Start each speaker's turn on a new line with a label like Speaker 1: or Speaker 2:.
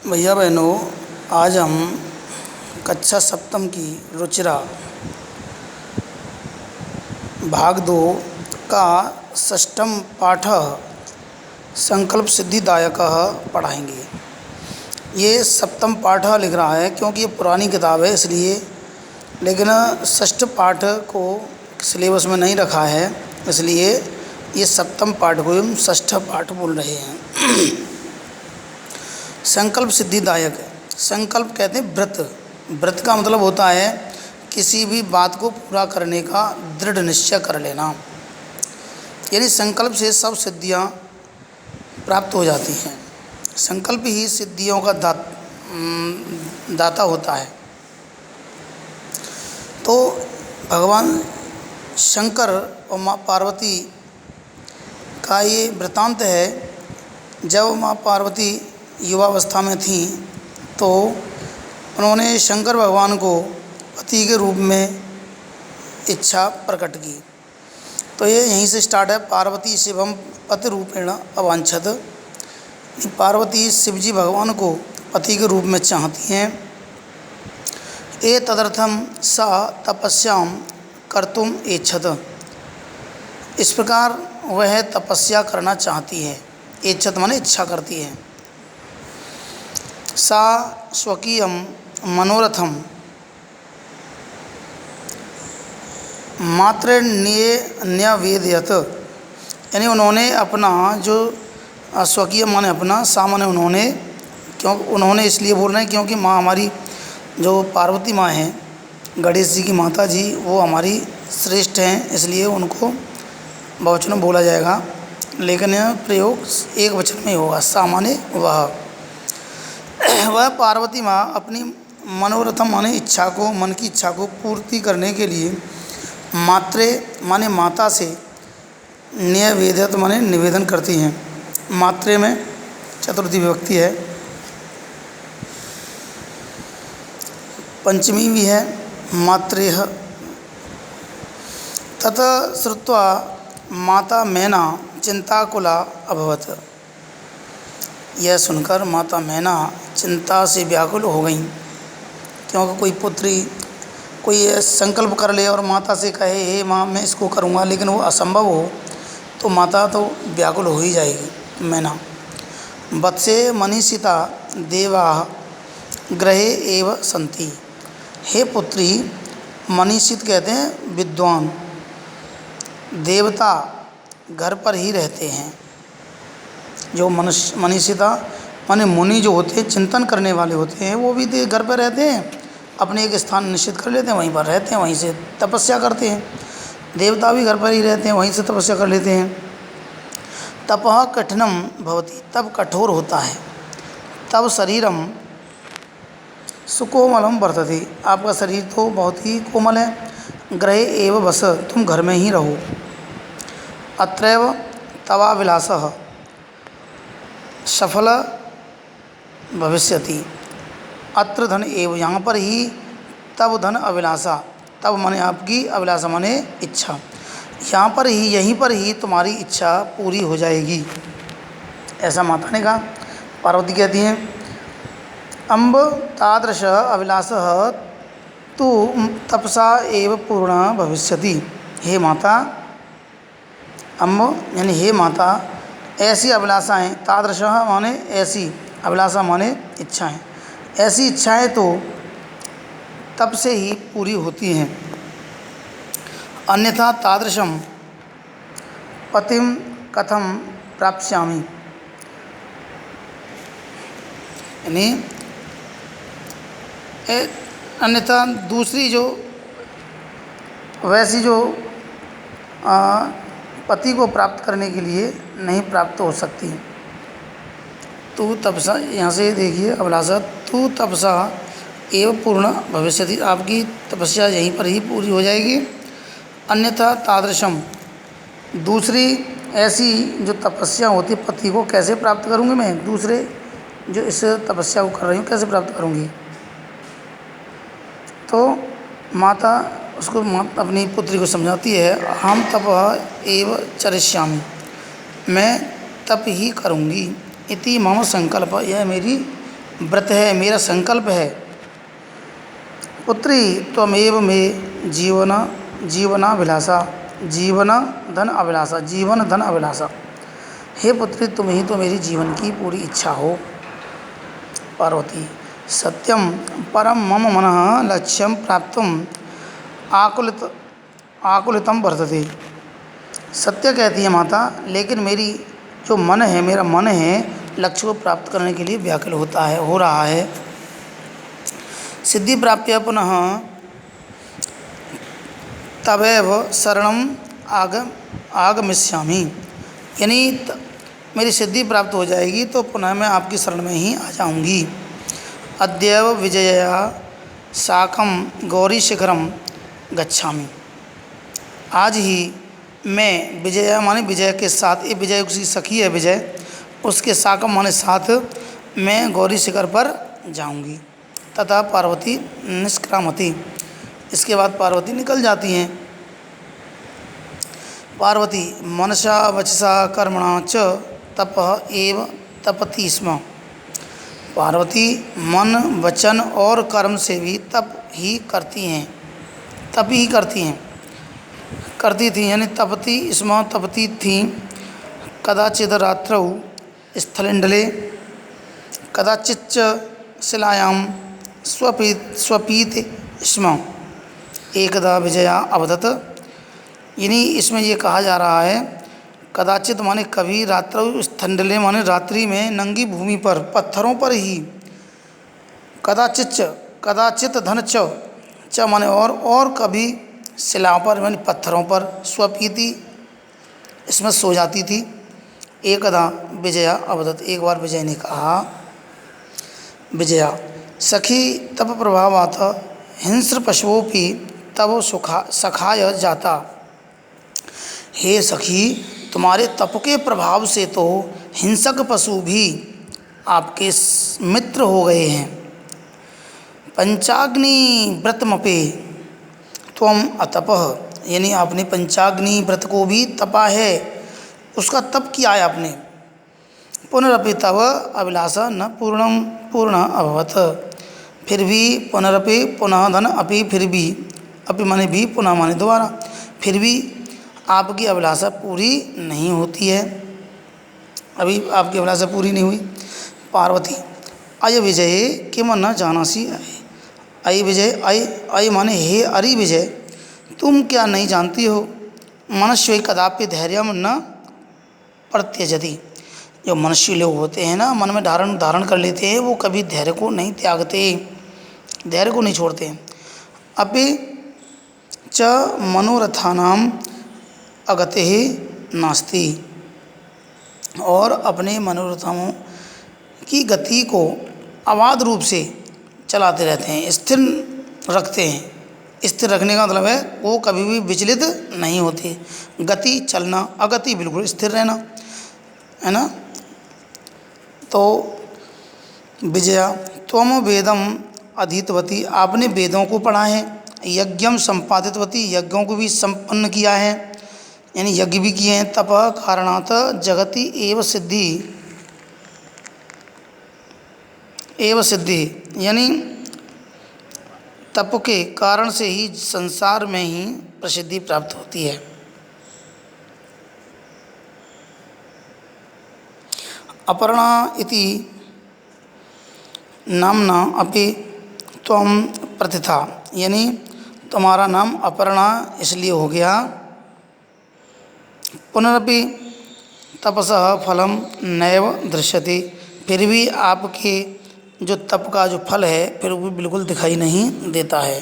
Speaker 1: भैया बहनों, आज हम कक्षा सप्तम की रुचिरा भाग 2 का षष्ठम पाठ संकल्प सिद्धिदायकः पढ़ाएंगे। ये सप्तम पाठ लिख रहा है क्योंकि ये पुरानी किताब है इसलिए, लेकिन षष्ठ पाठ को सिलेबस में नहीं रखा है, इसलिए ये सप्तम पाठ को हम षष्ठ पाठ बोल रहे हैं। संकल्प सिद्धिदायक है। संकल्प कहते हैं व्रत। व्रत का मतलब होता है किसी भी बात को पूरा करने का दृढ़ निश्चय कर लेना, यानी संकल्प से सब सिद्धियां प्राप्त हो जाती हैं। संकल्प ही सिद्धियों का दाता होता है। तो भगवान शंकर और माँ पार्वती का ये वृतांत है। जब माँ पार्वती युवावस्था में थी तो उन्होंने शंकर भगवान को पति के रूप में इच्छा प्रकट की। तो ये यहीं से स्टार्ट है। पार्वती शिवम पति रूपेण अवांछत। पार्वती शिवजी भगवान को पति के रूप में चाहती हैं। ए तदर्थम सा तपस्याम कर्तुम इच्छत। इस प्रकार वह तपस्या करना चाहती है। इच्छत माने इच्छा करती है। सा स्वकीयम मनोरथम मात्र न्यवेदयत, यानी उन्होंने अपना जो स्वकीय माने अपना, सा माने उन्होंने, क्यों उन्होंने इसलिए बोल रहे हैं क्योंकि माँ हमारी जो पार्वती माँ हैं, गणेश जी की माता जी, वो हमारी श्रेष्ठ हैं, इसलिए उनको बहुवचन में बोला जाएगा, लेकिन यह प्रयोग एक वचन में होगा। सा माने वह पार्वती माँ अपनी मनोरथम माने इच्छा को, मन की इच्छा को पूर्ति करने के लिए मात्रे माने माता से न्यवेदत माने निवेदन करती हैं। मात्रे में चतुर्थी विभक्ति है, पंचमी भी है, मात्रेह। तत श्रुत्वा माता मैना चिंताकुला अभवत। यह सुनकर माता मैना चिंता से व्याकुल हो गईं, क्योंकि कोई पुत्री कोई संकल्प कर ले और माता से कहे हे माँ मैं इसको करूँगा, लेकिन वो असंभव हो तो माता तो व्याकुल हो ही जाएगी मैना। वत्से मनीषिता देवा ग्रहे एव संति। हे पुत्री, मनीषित कहते हैं विद्वान, देवता घर पर ही रहते हैं। जो मनुष्य मनीषिता माने मुनि जो होते हैं, चिंतन करने वाले होते हैं, वो भी घर पर रहते हैं, अपने एक स्थान निश्चित कर लेते हैं, वहीं पर रहते हैं, वहीं से तपस्या करते हैं। देवता भी घर पर ही रहते हैं, वहीं से तपस्या कर लेते हैं। तपः कठिनम भवति, तब कठोर होता है। तब शरीरम सुकोमलम वर्तते, आपका शरीर तो बहुत ही कोमल है। गृहे एव बस, तुम घर में ही रहो। अत्रैव तवाभिलाषः सफल भविष्यति। अत्र धन एव, यहाँ पर ही तब धन अभिलाषा, तब माने आपकी, अभिलाषा माने इच्छा, यहाँ पर ही, यहीं पर ही तुम्हारी इच्छा पूरी हो जाएगी, ऐसा माता ने कहा। पार्वती कहती हैं अम्ब तादृश अभिलाषः तु तपसा एव पूर्ण भविष्यति। हे माता, अम्ब यानी हे माता, ऐसी अभिलाषाएँ, तादृशः माने ऐसी, अभिलाषा माने इच्छाएँ, ऐसी इच्छाएँ तो तब से ही पूरी होती हैं। अन्यथा तादृशम पतिम कथम प्राप्स्यामि, यानी अन्यथा दूसरी जो वैसी जो पति को प्राप्त करने के लिए नहीं प्राप्त हो सकती। तू तपसा, यहाँ से देखिए अभिलाषा, तू तपसा एव पूर्ण भविष्यति, आपकी तपस्या यहीं पर ही पूरी हो जाएगी। अन्यथा तादृशम, दूसरी ऐसी जो तपस्या होती है, पति को कैसे प्राप्त करूँगी मैं, दूसरे जो इस तपस्या को कर रही हूँ कैसे प्राप्त करूँगी। तो माता उसको अपनी पुत्री को समझाती है, हम तपः एव चरिष्यामि, मैं तप ही करूँगी। इति मम संकल्प, यह मेरी व्रत है, मेरा संकल्प है। पुत्री त्वमेव मे जीवन जीवनाभिलाषा, जीवन धन अभिलाषा, जीवन धन अभिलाषा। हे पुत्री, तुम ही तो मेरी जीवन की पूरी इच्छा हो। पार्वती सत्यम परम मम मनः लक्ष्यम प्राप्तुम आकुलितम वर्तते। सत्य कहती है माता, लेकिन मेरी जो मन है, मेरा मन है लक्ष्य को प्राप्त करने के लिए व्याकुल होता है, हो रहा है। सिद्धि प्राप्य पुनः तवैव शरणम आगमिष्यामि। यानी मेरी सिद्धि प्राप्त हो जाएगी तो पुनः मैं आपकी शरण में ही आ जाऊंगी। अद्यैव विजयया साकं गौरी शिखरम गच्छामि। आज ही मैं विजया माने विजय के साथ, ये विजय उसकी सखी है विजय, उसके साकम माने साथ मैं गौरी शिखर पर जाऊंगी। तथा पार्वती निष्क्रामति। इसके बाद पार्वती निकल जाती हैं। पार्वती मनसा वचसा कर्मणा च तपः एव तपति स्म। पार्वती मन वचन और कर्म से भी तप ही करती हैं, तप ही करती थी, यानी तपति स्म, तपती थी। कदाचित् रात्रौ स्थलिंडले कदाचिच्च शिलायां स्वपीत स्म। एकदा विजया अवदत्। यानी इसमें ये कहा जा रहा है, कदाचित माने कभी, रात्रौ स्थंडले माने रात्रि में, नंगी भूमि पर, पत्थरों पर ही। कदाचित धन च माने और कभी शिलाओं पर माने पत्थरों पर, स्वपीति इसमें सो जाती थी। एकदा विजया अवदत्। एक बार विजय ने कहा, विजया सखी तप प्रभावात् हिंस्र पशुओपि तव सखाय जाता। हे सखी, तुम्हारे तप के प्रभाव से तो हिंसक पशु भी आपके मित्र हो गए हैं। पंचाग्नि व्रतमपि त्वम अतपः। यानी आपने पंचाग्नि व्रत को भी तपा है, उसका तप किया है आपने। पुनरपि तव अभिलाषा न पूर्ण अभवत। फिर भी पुनरपि पुनः धन अपि, फिर भी, अपि माने भी, पुनः माने दोबारा, फिर भी आपकी अभिलाषा पूरी नहीं होती है, अभी आपकी अभिलाषा पूरी नहीं हुई। पार्वती अय विजय किम न जानासी। अय विजय, अय माने हे अरि विजय, तुम क्या नहीं जानती हो। मनुष्य कदापि धैर्यम न प्रत्यजति। जो मनुष्य लोग होते हैं ना, मन में धारण कर लेते हैं, वो कभी धैर्य को नहीं त्यागते, धैर्य को नहीं छोड़ते। अपि च मनोरथानाम अगति नास्ति। और अपने मनोरथों की गति को अबाध रूप से चलाते रहते हैं, स्थिर रखते हैं। स्थिर रखने का मतलब है वो कभी भी विचलित नहीं होते। गति चलना, अगति बिल्कुल स्थिर रहना, है ना। तो विजया त्वम वेदम अधीतवती। आपने वेदों को पढ़ा है। यज्ञम संपादितवती। यज्ञों को भी संपन्न किया है, यानी यज्ञ भी किए हैं। तप कारणात जगति एव सिद्धि। यानी तप के कारण से ही संसार में ही प्रसिद्धि प्राप्त होती है। अपर्णा इति नामना अपि त्वं प्रतिथा। यानी तुम्हारा नाम अपर्णा इसलिए हो गया। पुनरपि तपसः फलम नैव दृश्यते। फिर भी आपके जो तप का जो फल है फिर वो बिल्कुल दिखाई नहीं देता है।